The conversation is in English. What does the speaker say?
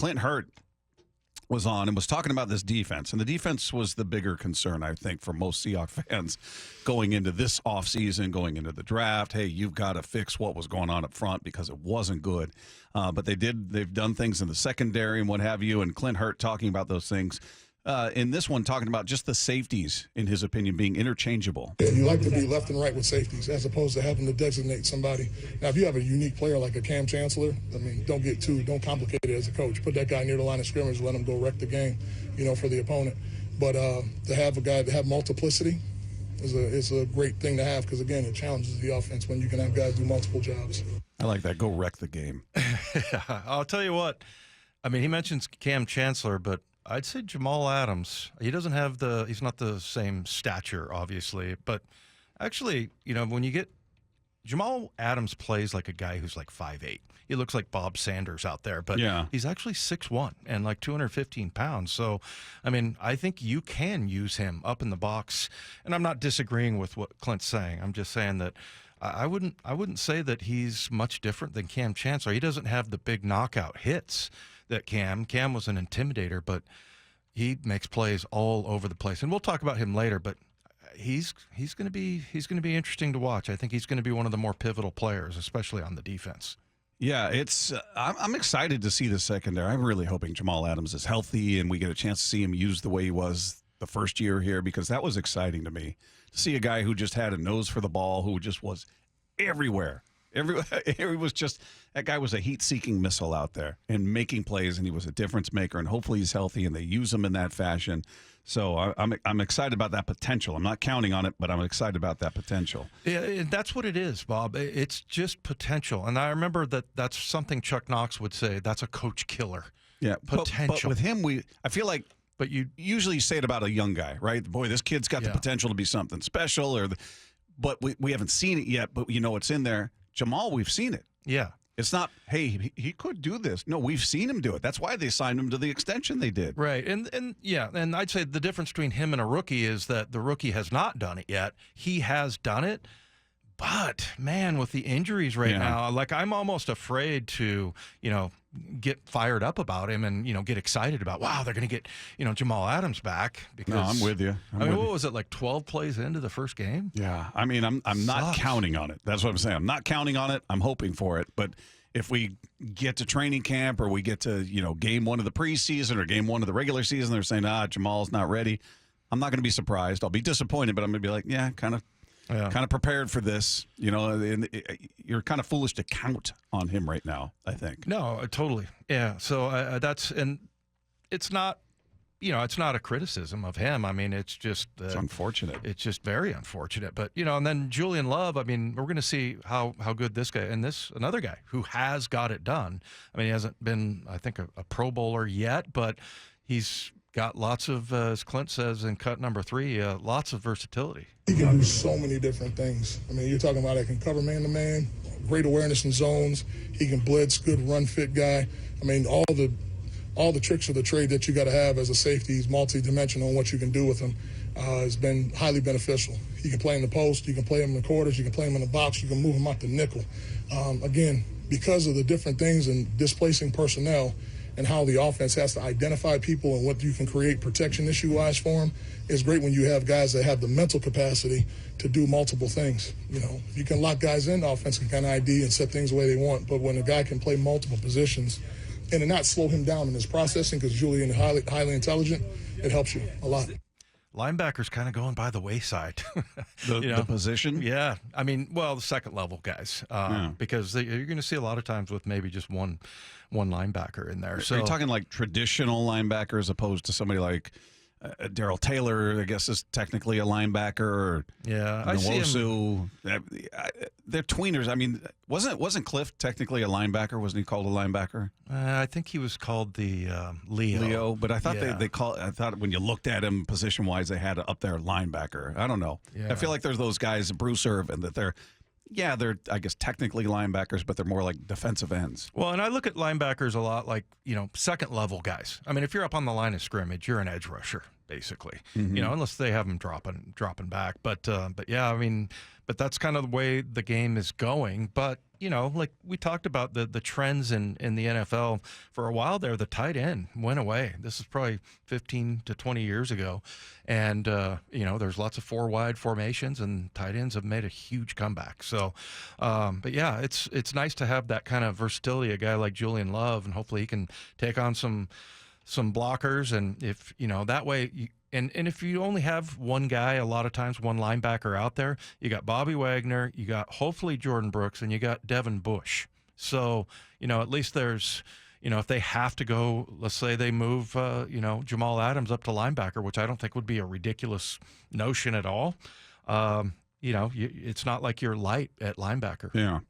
Clint Hurt was on and was talking about this defense. And the defense was the bigger concern, I think, for most Seahawks fans going into this offseason, going into the draft. Hey, you've got to fix what was going on up front because it wasn't good. But they've done things in the secondary and what have you. And Clint Hurt talking about those things. In this one, talking about just the safeties, in his opinion, being interchangeable. Yeah, you like to be left and right with safeties as opposed to having to designate somebody. Now, if you have a unique player like a Cam Chancellor, I mean, don't complicate it as a coach. Put that guy near the line of scrimmage, let him go wreck the game, for the opponent. But to have a guy to have multiplicity is a great thing to have because, again, it challenges the offense when you can have guys do multiple jobs. I like that. Go wreck the game. I'll tell you what. I mean, he mentions Cam Chancellor, but I'd say Jamal Adams. He's not the same stature, obviously, but actually, when you get Jamal Adams plays like a guy who's like 5'8". He looks like Bob Sanders out there, but he's actually 6'1" and like 215 pounds. So, I mean, I think you can use him up in the box. And I'm not disagreeing with what Clint's saying. I'm just saying that I wouldn't say that he's much different than Cam Chancellor. He doesn't have the big knockout hits that Cam was an intimidator, but he makes plays all over the place. And we'll talk about him later, but he's going to be interesting to watch. I think he's going to be one of the more pivotal players, especially on the defense. Yeah, I'm excited to see the secondary. I'm really hoping Jamal Adams is healthy and we get a chance to see him used the way he was the first year here, because that was exciting to me to see a guy who just had a nose for the ball, who just was everywhere. That guy was a heat-seeking missile out there and making plays, and he was a difference maker. And hopefully he's healthy, and they use him in that fashion. So I'm excited about that potential. I'm not counting on it, but I'm excited about that potential. Yeah, that's what it is, Bob. It's just potential. And I remember that's something Chuck Knox would say. That's a coach killer. Yeah, potential. But with him, I feel like. But you usually say it about a young guy, right? Boy, this kid's got the potential to be something special, but we haven't seen it yet. But it's in there. Jamal, we've seen it. Yeah. It's not, hey, he could do this. No, we've seen him do it. That's why they signed him to the extension they did. Right. And I'd say the difference between him and a rookie is that the rookie has not done it yet. He has done it. But, man, with the injuries right now, like I'm almost afraid to, get fired up about him and, get excited about, wow, they're going to get, Jamal Adams back. Because, no, I'm with you. What was it, like 12 plays into the first game? Yeah. I mean, I'm not counting on it. That's what I'm saying. I'm not counting on it. I'm hoping for it. But if we get to training camp or we get to, game one of the preseason or game one of the regular season, they're saying, Jamal's not ready, I'm not going to be surprised. I'll be disappointed, but I'm going to be like, kind of prepared for this. You're kind of foolish to count on him right now, I think. No, totally. Yeah. So it's not, it's not a criticism of him. I mean, it's just it's unfortunate. It's just very unfortunate. But and then Julian Love. I mean, we're going to see how good this guy and another guy who has got it done. I mean, he hasn't been, I think, a Pro Bowler yet, but he's got lots of, as Clint says in cut number 3, lots of versatility. He can do so many different things. I mean, you're talking about he can cover man-to-man, great awareness in zones. He can blitz, good run-fit guy. I mean, all the tricks of the trade that you got to have as a safety. He's multi-dimensional in what you can do with him. Has been highly beneficial. You can play in the post. You can play him in the quarters. You can play him in the box. You can move him out the nickel. Again, because of the different things and displacing personnel, and how the offense has to identify people and what you can create protection issue-wise for them, it's great when you have guys that have the mental capacity to do multiple things. You can lock guys in, the offense can kind of ID and set things the way they want, but when a guy can play multiple positions and to not slow him down in his processing, because Julian is highly intelligent, it helps you a lot. Linebackers kind of going by the wayside. The position? Yeah. I mean, the second level guys, because you're going to see a lot of times with maybe just one linebacker in there. So are you talking like traditional linebacker as opposed to somebody like Darrell Taylor, I guess, is technically a linebacker? Or I see him. They're tweeners. I mean, wasn't Cliff technically a linebacker? Wasn't he called a linebacker? I think he was called the Leo. But I thought I thought when you looked at him position wise, they had up there linebacker. I don't know. Yeah. I feel like there's those guys, Bruce Irvin, that they're I guess technically linebackers, but they're more like defensive ends. Well, and I look at linebackers a lot like, second level guys. I mean, if you're up on the line of scrimmage, you're an edge rusher, basically. Unless they have them dropping back. But yeah, I mean, but that's kind of the way the game is going. But, you know, like we talked about the trends in the NFL for a while there, the tight end went away. This is probably 15 to 20 years ago. And, you know, there's lots of four wide formations, and tight ends have made a huge comeback. So, but yeah, it's nice to have that kind of versatility, a guy like Julian Love, and hopefully he can take on some blockers. And if, you know, that way and if you only have one guy, a lot of times one linebacker out there, you got Bobby Wagner, you got hopefully Jordan Brooks, and you got Devin Bush. So, you know, at least there's, you know, if they have to go, let's say they move, you know, Jamal Adams up to linebacker, which I don't think would be a ridiculous notion at all. You know, it's not like you're light at linebacker. Yeah.